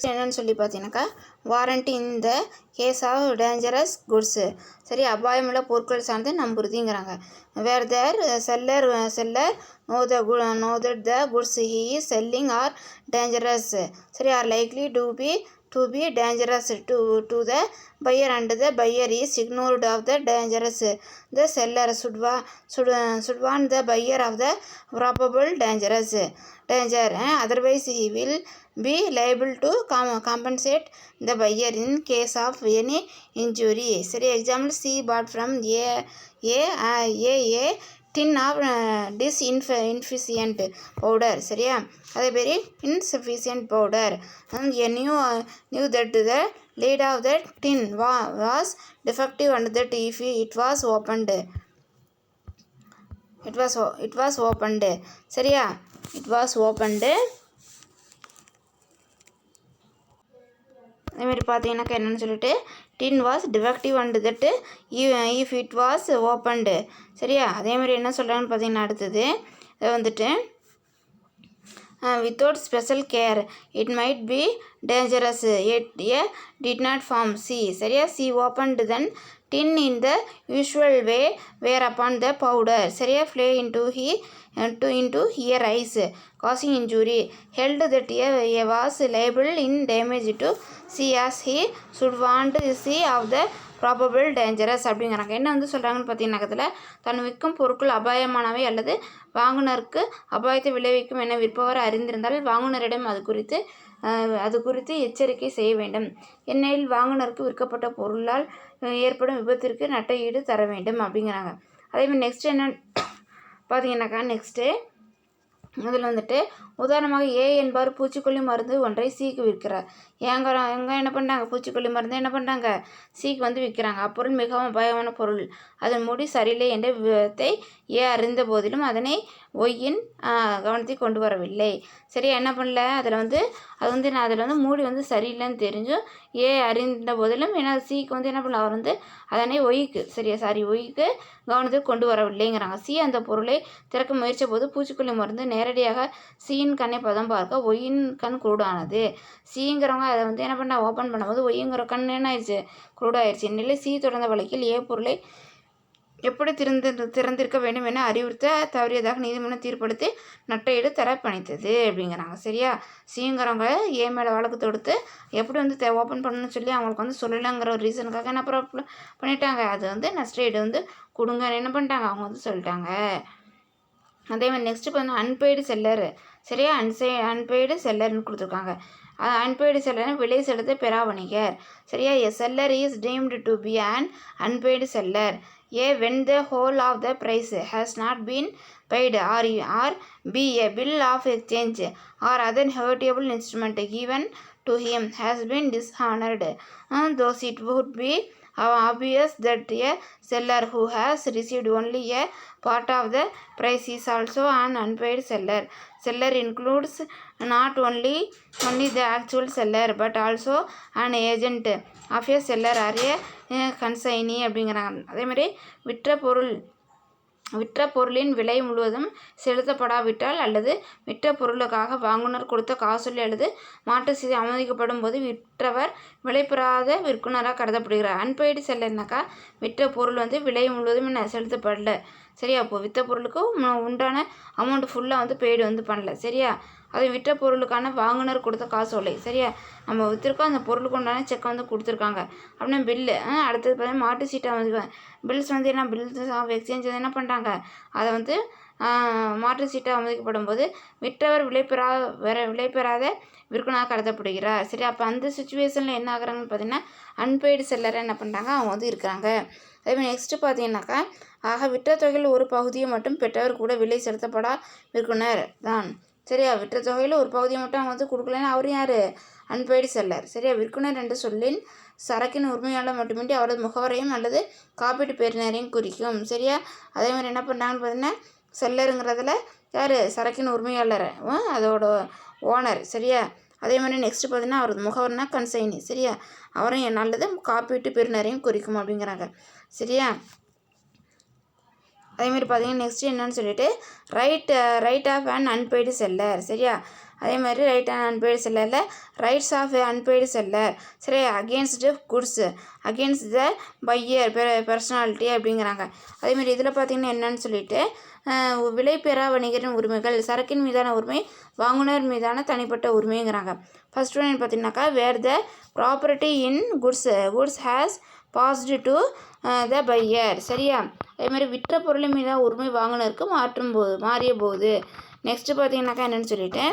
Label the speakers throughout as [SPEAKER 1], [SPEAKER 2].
[SPEAKER 1] என்னன்னு சொல்லி பார்த்தீங்கன்னாக்கா warranty in the case of dangerous goods. சரி, அபாயமுள்ள பொருட்கள் சார்ந்து நம்புறதுங்கிறாங்க. Where the seller know that the goods he is selling are dangerous. சரி, are likely to be dangerous to the buyer and the buyer is ignored of the dangerous. The seller should warn the buyer of the probable danger. Otherwise he will be liable to compensate the buyer in case of any injury. சரி, example, C bought from a tin of insufficient powder. சரியா, அதே பேர் insufficient powder. And a knew that the lid of the tin was defective and that if it was opened சரியா, it was opened. அதேமாதிரி பார்த்தீங்கன்னாக்கா என்னென்னு சொல்லிட்டு tin was defective and that if it was opened. சரியா, அதேமாதிரி என்ன சொல்கிறாங்கன்னு பார்த்தீங்கன்னா அடுத்தது வந்துட்டு without special care it might be dangerous yet a did not form. C. சரியா, C opened then tin in the usual way whereupon the powder சரியா flew into her eyes causing injury. Held that a was liable in damage to C as he should warn C of the probable dangerous அப்படிங்கிறாங்க. என்ன வந்து சொல்கிறாங்கன்னு பார்த்தீங்கன்னா தன் விற்கும் பொருட்கள் அபாயமானவை அல்லது வாங்குனருக்கு அபாயத்தை விளைவிக்கும் என விற்பவர் அறிந்திருந்தால் வாங்குனரிடம் அது குறித்து எச்சரிக்கை செய்ய வேண்டும். எண்ணெயில் வாங்குனருக்கு விற்கப்பட்ட பொருளால் ஏற்படும் விபத்திற்கு நட்ட ஈடு தர வேண்டும் அப்படிங்கிறாங்க. அதேமாதிரி நெக்ஸ்ட் என்ன பார்த்தீங்கன்னாக்கா முதல்ல வந்துட்டு உதாரணமாக ஏ என்பவர் பூச்சிக்கொல்லி மருந்து ஒன்றை சிக்கு விற்கிறார். எங்க என்ன பண்ணுறாங்க, பூச்சிக்கொல்லி மருந்து என்ன பண்ணுறாங்க, சிக்கு வந்து விற்கிறாங்க. அப்பொருள் மிகவும் அபாயமான பொருள், அதன் மூடி சரியில்லை என்ற விவரத்தை ஏ அறிந்த போதிலும் அதனை ஒய்யின் கவனத்தை கொண்டு வரவில்லை. சரியா, என்ன பண்ணல, அதில் வந்து மூடி வந்து சரியில்லைன்னு தெரிஞ்சும் ஏ அறிந்த போதிலும் ஏன்னா சிக்கு வந்து என்ன பண்ணல, அவர் வந்து அதனை ஒய்க்கு கவனத்தை கொண்டு வரவில்லைங்கிறாங்க. சி அந்த பொருளை திறக்க முயற்சித்த போது பூச்சிக்கொல்லி மருந்து நேரடியாக சியின் கண்ணை பதம் பார்க்க ஒய்யின் கண் குருடானது. சிங்கிறவங்க அதை வந்து என்ன பண்ணா ஓப்பன் பண்ணும்போது ஒய்ங்கிற கண் என்ன ஆயிடுச்சு, குருடாயிடுச்சு. இந்நிலையில் சி தொடர்ந்த வழக்கில் ஏ பொருளை எப்படி திறந்திருக்க வேண்டும் என அறிவுறுத்த தவறியதாக நீதிமன்றம் தீர்ப்படுத்தி நட்டையீடு தர பணித்தது அப்படிங்கிறாங்க. சரியா, சிங்கிறவங்க ஏ மேலே வழக்கு தொடுத்து எப்படி வந்து ஓப்பன் பண்ணணும்னு சொல்லி அவங்களுக்கு வந்து சொல்லலைங்கிற ஒரு ரீசனுக்காக என்ன பண்ணிட்டாங்க, அது வந்து நஷ்டஈடு வந்து கொடுங்கன்னு என்ன பண்ணிட்டாங்க, அவங்க வந்து சொல்லிட்டாங்க. அதே மாதிரி நெக்ஸ்ட் பார்த்தா அன்பெய்டு செல்லர். சரியா, அன்பெய்டு செல்லர்னு கொடுத்துருக்காங்க. அன்பெய்டு செல்லர்னு விலை செலுத்த பெறா வணிகர். சரியா, a seller is deemed to be an unpaid seller A when the whole of the price has not been paid or B a bill of exchange or other heritable instrument given to him has been dishonored. Thus it would be obvious that a seller who has received only a part of the price is also an unpaid seller. Seller includes not only the actual seller but also an agent of a seller or a consignee அப்படிங்கிறாங்க. அதேமாதிரி விற்ற பொருளின் விலை முழுவதும் செலுத்தப்படாவிட்டால் அல்லது விற்ற பொருளுக்காக வாங்குனர் கொடுத்த காசோலை அல்லது மாற்று செய்தி அனுமதிக்கப்படும் போது விற்றவர் விலை பெறாத விற்குனராக கருதப்படுகிறார். அன்பெய்டு செல்லர்னாக்கா விற்ற பொருள் வந்து விலை முழுவதும் செலுத்தப்படல. சரியா, அப்போது விற்ற பொருளுக்கு உண்டான அமௌண்ட் ஃபுல்லாக வந்து பெய்டு வந்து பண்ணல. சரியா, அது விற்ற பொருளுக்கான வாங்குனர் கொடுத்த காசோலை. சரியா, நம்ம விற்றுருக்கோம், அந்த பொருளுக்கு உண்டான செக்கை வந்து கொடுத்துருக்காங்க அப்படின்னா பில்லு. அடுத்தது பார்த்தீங்கன்னா மாட்டு சீட்டை வந்து பில்ஸ் வந்து என்ன பில்ஸ் ஆஃப் எக்ஸ்சேஞ்ச் வந்து என்ன பண்ணுறாங்க, அதை வந்து மாற்று சீட்டை அனுமதிக்கப்படும் போது விற்றவர் விலை பெறாத விற்குனராக கருதப்படுகிறார். சரி, அப்போ அந்த சுச்சுவேஷனில் என்ன ஆகுறாங்கன்னு பார்த்தீங்கன்னா அன்பெய்டு செல்லரை என்ன பண்ணுறாங்க, அவங்க வந்து இருக்கிறாங்க. அதேமாதிரி நெக்ஸ்ட்டு பார்த்தீங்கன்னாக்கா விற்ற தொகையில் ஒரு பகுதியை மட்டும் பெற்றவர் கூட விலை செலுத்தப்படா விற்குனர் தான். சரியா, விற்ற தொகையில் ஒரு பகுதியை மட்டும் அவங்க வந்து கொடுக்கலன்னா அவர் யார், அன்பெய்டு செல்லர். சரியா, விற்குனர் என்ற சொல்லின் சரக்கின் உரிமையாளர் மட்டுமின்றி அவரது முகவரையும் அல்லது காப்பீட்டு பெறுநரையும் குறிக்கும். சரியா, அதே மாதிரி என்ன பண்ணுறாங்கன்னு பார்த்தீங்கன்னா செல்லருங்கிறதுல யார், சரக்கின் உரிமையாளர், அதோட ஓனர். சரியா, அதே மாதிரி நெக்ஸ்ட் பார்த்தீங்கன்னா அவரது முகவர்னா கன்சைனி. சரியா, அவரையும் நல்லது காப்பீட்டு பெறுநரையும் குறிக்கும் அப்படிங்கிறாங்க. சரியா, அதேமாதிரி பார்த்தீங்கன்னா நெக்ஸ்ட் என்னன்னு சொல்லிட்டு right of and unpaid seller. சரியா, அதே மாதிரி ரைட் அண்ட் அன்பெய்டு செல்லரில் ரைட்ஸ் ஆஃப் அன்பெய்டு செல்லர் சரி against goods against the buyer personality அப்படிங்கிறாங்க. அதேமாதிரி இதில் பார்த்திங்கன்னா என்னன்னு சொல்லிட்டு விலை பெறா வணிகரின் உரிமைகள் சரக்கின் மீதான உரிமை வாங்குனர் மீதான தனிப்பட்ட உரிமைங்கிறாங்க. ஃபர்ஸ்ட் ஒன் பார்த்தீங்கன்னாக்கா where the property in goods has passed to the buyer சரியா. அதேமாதிரி விற்ற பொருளின் மீதான உரிமை வாங்குனருக்கு மாறிய போது. நெக்ஸ்ட்டு பார்த்தீங்கன்னாக்கா என்னென்னு சொல்லிட்டு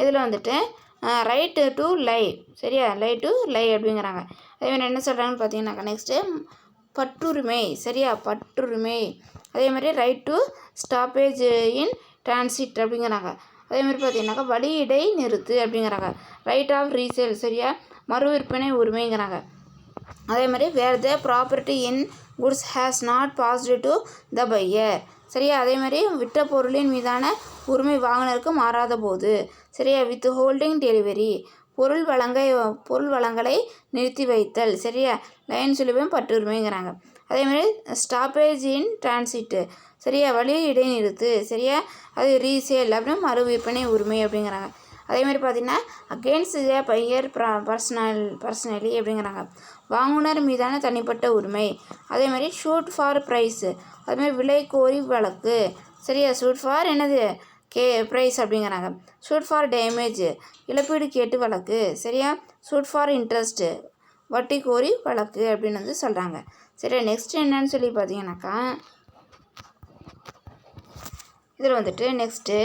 [SPEAKER 1] இதில் வந்துட்டு ரைட்டு டு லை சரியா ரைட் டு லை அப்படிங்கிறாங்க. அதேமாதிரி என்ன சொல்கிறாங்கன்னு பார்த்தீங்கன்னாக்கா நெக்ஸ்ட்டு பற்றுரிமை சரியா பற்றுரிமை. அதே மாதிரி right to stoppage in transit அப்படிங்கிறாங்க. அதேமாதிரி பார்த்தீங்கன்னாக்கா வழி இடை நிறுத்து அப்படிங்கிறாங்க. ரைட் ஆஃப் ரீசேல் சரியா மறு விற்பனை உரிமைங்கிறாங்க. அதே மாதிரி where the property in goods has not passed to the buyer சரியா. அதே மாதிரி விற்ற பொருளின் மீதான உரிமை வாங்குனருக்கு மாறாத போது சரியா. வித் ஹோல்டிங் டெலிவரி பொருள் வழங்கலை நிறுத்தி வைத்தல் சரியா லைன் சுழிவும் பற்றுரிமைங்கிறாங்க. அதேமாதிரி ஸ்டாப்பேஜ் இன் டிரான்சிட்டு சரியா வழி இடைநிறுத்து சரியா அது ரீசேல் அப்படின்னு மறு விற்பனை உரிமை அப்படிங்கிறாங்க. அதேமாதிரி பார்த்திங்கன்னா அகெயின்ஸ்ட் த பையர் பர்சனலி அப்படிங்கிறாங்க வாங்குனர் மீதான தனிப்பட்ட உரிமை. அதேமாதிரி ஷூட் ஃபார் ப்ரைஸ் அதுமாதிரி விலை கோரி வழக்கு சரியா ஷூட் ஃபார் என்னது ப்ரைஸ் அப்படிங்கிறாங்க. ஷூட் ஃபார் டேமேஜ் இழப்பீடு கேட்டு வழக்கு சரியா. ஷூட் ஃபார் இன்ட்ரெஸ்ட்டு வட்டி கோரி வழக்கு அப்படின்னு வந்து சொல்கிறாங்க சரியா. நெக்ஸ்ட் என்னன்னு சொல்லி பார்த்தீங்கன்னாக்கா இதில் வந்துட்டு next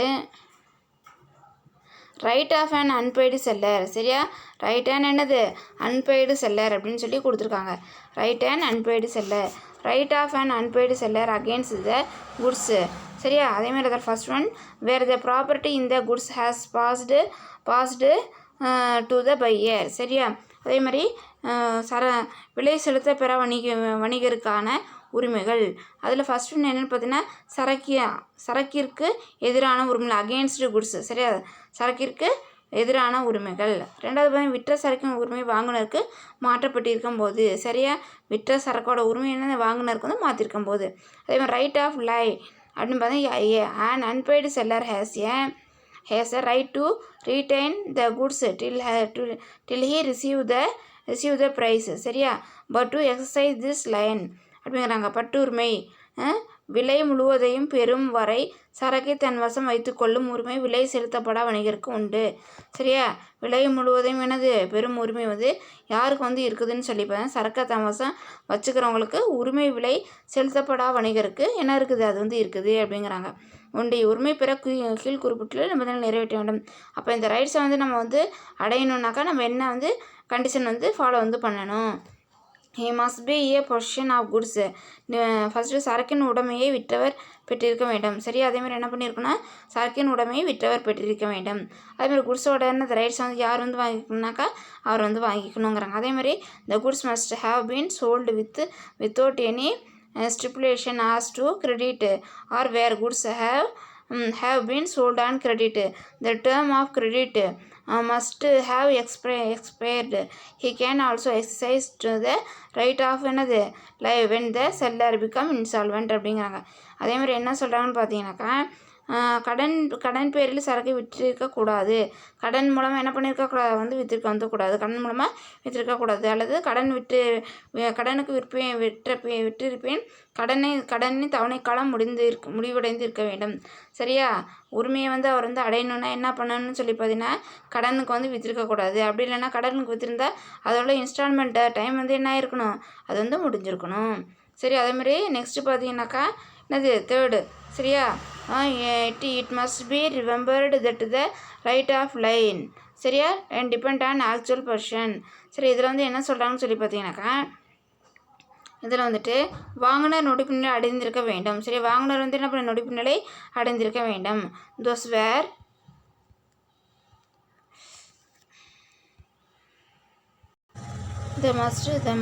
[SPEAKER 1] right of and unpaid seller சரியா. ரைட் அண்ட் என்னது அன்பெய்டு செல்லர் அப்படின்னு சொல்லி கொடுத்துருக்காங்க. Right and unpaid seller right of and unpaid seller against the goods சரியா. அதேமாதிரி அதில் first one where the property in the goods has passed to the buyer சரியா. அதே மாதிரி விலை செலுத்த பெற வணிகருக்கான உரிமைகள். அதில் ஃபர்ஸ்ட் ஒன்று என்னென்னு பார்த்தீங்கன்னா சரக்கிற்கு எதிரான உரிமைகள் அகெயின்ஸ்ட் குட்ஸ் சரியா சரக்கிற்கு எதிரான உரிமைகள். ரெண்டாவது பார்த்தீங்கன்னா விற்ற சரக்கின் உரிமை வாங்குனருக்கு மாற்றப்பட்டிருக்கும் போது சரியா. விற்ற சரக்கோட உரிமை என்ன வாங்குனருக்கு வந்து மாற்றிருக்கும் போது. அதே மாதிரி ரைட் ஆஃப் லை அப்படின்னு பார்த்தீங்கன்னா an unpaid seller has a right to retain the goods till he receive the price சரியா. but to exercise this line அப்படிங்கிறாங்க பட்டுரிமை விலை முழுவதையும் பெறும் வரை சரக்கை தன் வசம் வைத்துக்கொள்ளும் உரிமை விலை செலுத்தப்பட வணிகருக்கு உண்டு சரியா. விலை முழுவதையும் என்னது பெரும் உரிமை வந்து யாருக்கு வந்து இருக்குதுன்னு சொல்லி பார்த்தா சரக்கை தன் வசம் வச்சுக்கிறவங்களுக்கு உரிமை விலை செலுத்தப்படா வணிகருக்கு என்ன இருக்குது அது வந்து இருக்குது அப்படிங்கிறாங்க. உண்டு உரிமை பெற கீழ் குறிப்பிட்டுள்ள நிபந்தனை நிறைவேற்ற வேண்டும். அப்போ இந்த ரைட்ஸை வந்து நம்ம வந்து அடையணுன்னாக்கா நம்ம என்ன வந்து கண்டிஷன் வந்து ஃபாலோ வந்து பண்ணணும். he must be a possession of goods first சரக்கின் உடைமையை விற்றவர் பெற்றிருக்க வேண்டும் சரி. அதேமாதிரி என்ன பண்ணியிருக்கோன்னா சரக்கின் உடைமையை விற்றவர் பெற்றிருக்க வேண்டும். அதேமாதிரி குட்ஸோட என்ன ரைட்ஸ் வந்து யார் வந்து வாங்கிக்கணுன்னாக்கா அவர் வந்து வாங்கிக்கணுங்கிறாங்க. அதேமாதிரி the goods must have been sold without any stipulation as to credit or where goods have been sold on credit the term of credit must have expired. He can also exercise to the right of another when the seller become insolvent அப்படிங்கிறாங்க. அதே மாதிரி என்ன சொல்கிறாங்கன்னு பார்த்தீங்கன்னாக்கா கடன் பேரில் சரக்கு விற்றிருக்கக்கூடாது. கடன் மூலமாக என்ன பண்ணியிருக்கக்கூடாது வந்து விற்றிருக்க வந்துக்கூடாது. கடன் மூலமாக விற்றிருக்கக்கூடாது அல்லது கடனுக்கு விற்றிருப்பேன் கடனின் தவணை காலம் முடிவடைந்து இருக்க வேண்டும் சரியா. உரிமையை வந்து அவர் வந்து அடையணுன்னா என்ன பண்ணணும்னு சொல்லி பார்த்தீங்கன்னா கடனுக்கு வந்து விற்றிருக்கக்கூடாது. அப்படி இல்லைன்னா கடனுக்கு விற்றிருந்தா அதோட இன்ஸ்டால்மெண்ட்டு டைம் வந்து என்ன இருக்கணும் அது வந்து முடிஞ்சிருக்கணும் சரி. அதேமாதிரி நெக்ஸ்ட்டு பார்த்தீங்கன்னாக்கா என்னது தேர்டு சரியா. It must be remembered that the right of lien சரியா and depend on actual person சரி. இதில் வந்து என்ன சொல்கிறாங்கன்னு சொல்லி பார்த்தீங்கன்னாக்கா இதில் வந்துட்டு வாங்குனர் நொடிப்பு நிலை அடைந்திருக்க வேண்டும் சரி. வாங்குனர் வந்து என்ன பண்ண நொடிப்பு நிலை அடைந்திருக்க வேண்டும். those were they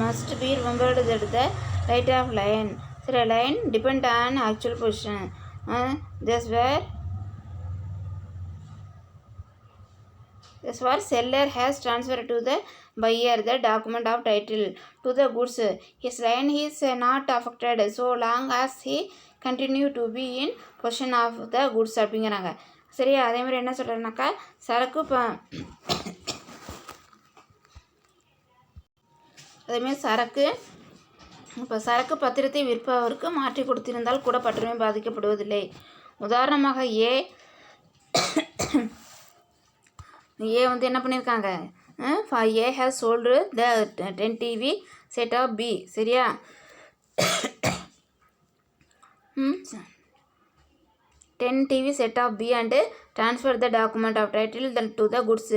[SPEAKER 1] must be remembered that the right of line சரி line depend on actual position this were seller has transferred to the buyer the document of title to the goods. His line is not affected so long as he continue to be in possession of the goods அப்படிங்கிறாங்க சரியா. அதேமாதிரி என்ன சொல்கிறேன்னாக்கா சரக்கு அதேமாதிரி சரக்கு பத்திரத்தை விற்பவருக்கு மாற்றி கொடுத்திருந்தால் கூட பற்றுரிமை பாதிக்கப்படுவதில்லை. உதாரணமாக ஏ வந்து என்ன பண்ணியிருக்காங்க, A has sold the 10 TV set of B. சரியா. 10 TV set of B and transfer the document of title to the goods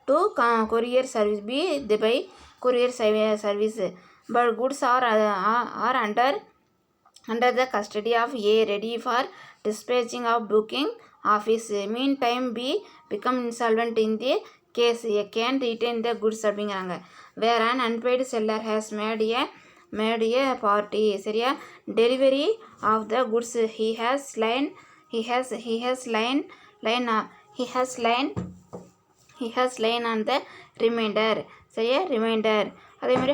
[SPEAKER 1] to courier service B by courier service. But goods are under the custody of A ready for dispatching of booking office. Meantime B become insolvent in the case A can retain the goods அப்படிங்கிறாங்க. Where an unpaid seller has made a party. சரியா. Delivery of the goods he has lain on the remainder. சரியா. remainder. அதே மாதிரி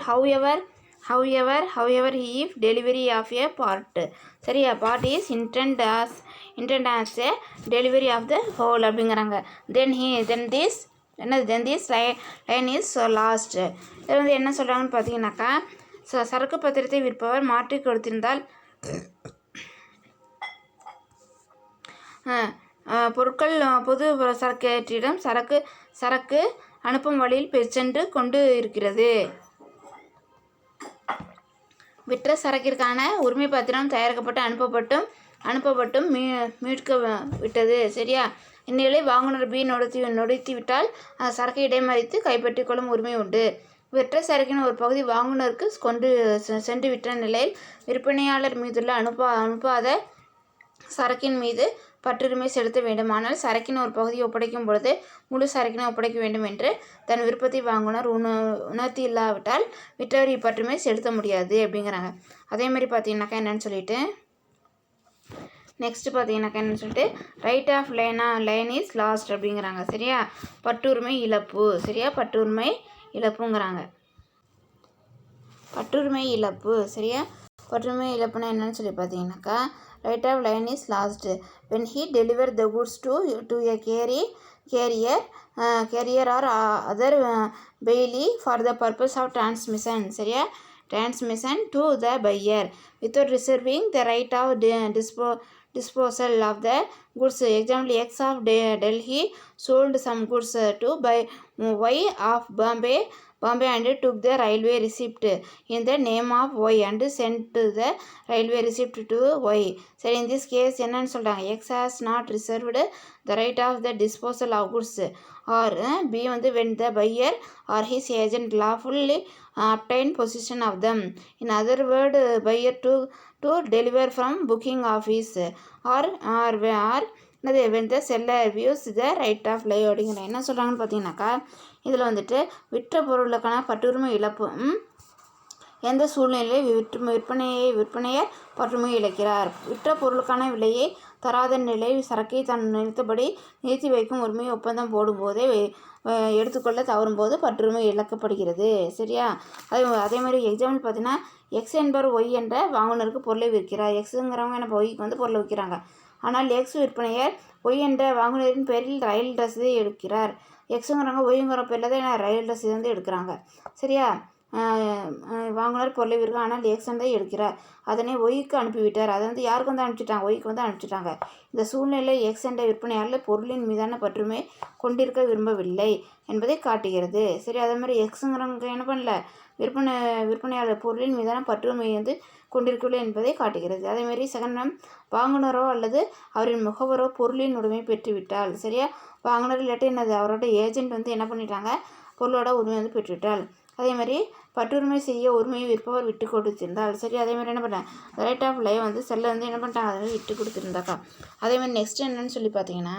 [SPEAKER 1] however if delivery of a part. சரியா. part is intended as a delivery of the whole அப்படிங்கிறாங்க. then this line is lost. இது வந்து என்ன சொல்கிறாங்கன்னு பார்த்தீங்கன்னாக்கா சரக்கு பத்திரத்தை விற்பவர் மாற்றி கொடுத்திருந்தால் பொருட்கள் பொது சரக்கேற்றிடம் சரக்கு அனுப்பும் வழியில் சென்று கொண்டு இருக்கிறது. விற்ற சரக்கிற்கான உரிமை பத்திரம் தயாரிக்கப்பட்டு அனுப்பப்பட்டும் மீட்க விட்டது. சரியா. இந்நிலை வாங்குனர் பி நொடித்துவிட்டால் சரக்கை இடைமறித்து கைப்பற்றிக் கொள்ளும் உரிமை உண்டு. விற்ற சரக்கின் ஒரு பகுதி வாங்குனருக்கு சென்று விட்ட நிலையில் விற்பனையாளர் மீதுள்ள அனுப்பாத சரக்கின் மீது பற்றுரிமை செலுத்த வேண்டும். ஆனால் சரக்கின் ஒரு பகுதியை ஒப்படைக்கும் பொழுது முழு சரக்கினை ஒப்படைக்க வேண்டும் என்று தன் விருப்பத்தை வாங்குனர் உணர்த்தி இல்லாவிட்டால் விற்றவர் இப்பற்றுரிமை செலுத்த முடியாது அப்படிங்கிறாங்க. அதேமாதிரி பார்த்தீங்கன்னாக்கா என்னன்னு சொல்லிட்டு நெக்ஸ்ட் பார்த்தீங்கன்னாக்கா என்னன்னு சொல்லிட்டு right of lien is lost அப்படிங்கிறாங்க. சரியா. பற்றுரிமை இழப்பு. சரியா. பற்றுரிமை இழப்புங்கிறாங்க. பற்றுரிமை இழப்பு. சரியா. பற்றுரிமை இழப்புனா என்னன்னு சொல்லி பார்த்தீங்கன்னாக்கா right of line is lost when he deliver the goods to a carrier or other bailey for the purpose of transmission. சரியா. transmission to the buyer without reserving the right of disposal of the goods. Example, X of Delhi sold some goods to Y of Bombay and took the railway receipt in the name of Y and sent the railway receipt to Y. So in this case என்னன்னு சொல்கிறாங்க, X has not reserved the right of the disposal of goods or B வந்து when the buyer or his agent lawfully obtain possession of them. In other word, buyer to deliver from booking office or when the seller views the right of லை அப்படிங்கிற என்ன சொல்கிறாங்கன்னு பார்த்தீங்கன்னாக்கா இதில் வந்துட்டு விற்ற பொருளுக்கான பற்றுரிமை இழப்பு எந்த சூழ்நிலையில் விற்பனையர் பற்றுரிமை இழக்கிறார். விற்ற பொருளுக்கான விலையை தராத நிலை சரக்கை தன் நிறுத்தி வைக்கும் உரிமையை ஒப்பந்தம் போடும்போதே எடுத்துக்கொள்ள தவறும்போது பற்றுரிமை இழக்கப்படுகிறது. சரியா. அதே மாதிரி எக்ஸாம்பிள் பார்த்தீங்கன்னா எக்ஸ் என்பவர் ஒய் என்ற வாங்குனருக்கு பொருளை விற்கிறார். எக்ஸுங்கிறவங்க என்ன ஒய்க்கு வந்து பொருளை விற்கிறாங்க. ஆனால் எக்ஸ் விற்பனையர் ஒய் என்ற வாங்குனரின் பேரில் ரயில் ரசீதை எடுக்கிறார். எக்ஸுங்கிறவங்க ஒய்ங்கிற பேரில் தான் ரயில் ரசீது வந்து எடுக்கிறாங்க. சரியா. வாங்குனர் பொருளை விற்க ஆனால் எக்ஸ் வந்து எடுக்கிறார். அதனை ஒய்க்கு அனுப்பிவிட்டார். அதை வந்து யாருக்கு வந்து அனுப்பிச்சிட்டாங்க, ஒய்க்கு வந்து அனுப்பிச்சிட்டாங்க. இந்த சூழ்நிலையில் எக்ஸ் என்ற விற்பனையாளர் பொருளின் மீதான பற்றுமை கொண்டிருக்க விரும்பவில்லை என்பதை காட்டுகிறது. சரி. அதே மாதிரி எக்ஸுங்கிறவங்க என்ன பண்ணல, விற்பனையாளர் பொருளின் மீதான பற்றுமை வந்து கொண்டிருக்கவில்லை என்பதை காட்டுகிறது. அதேமாதிரி செகண்ட் வாங்குனரோ அல்லது அவரின் முகவரோ பொருளின் உரிமை பெற்றுவிட்டால். சரியா. வாங்குனர் இல்லாட்டி என்னது அவரோட ஏஜென்ட் வந்து என்ன பண்ணிட்டாங்க, பொருளோட உரிமை வந்து பெற்றுவிட்டால். அதே மாதிரி பற்றுரிமை செய்ய உரிமையை விற்பவர் விட்டு கொடுத்திருந்தால். சரி. அதே மாதிரி என்ன பண்ணேன், ரைட் ஆஃப் லை வந்து செல்ல வந்து என்ன பண்ணிட்டாங்க, அதை விட்டு கொடுத்துருந்தாக்கா. அதே மாதிரி நெக்ஸ்ட் என்னன்னு சொல்லி பார்த்தீங்கன்னா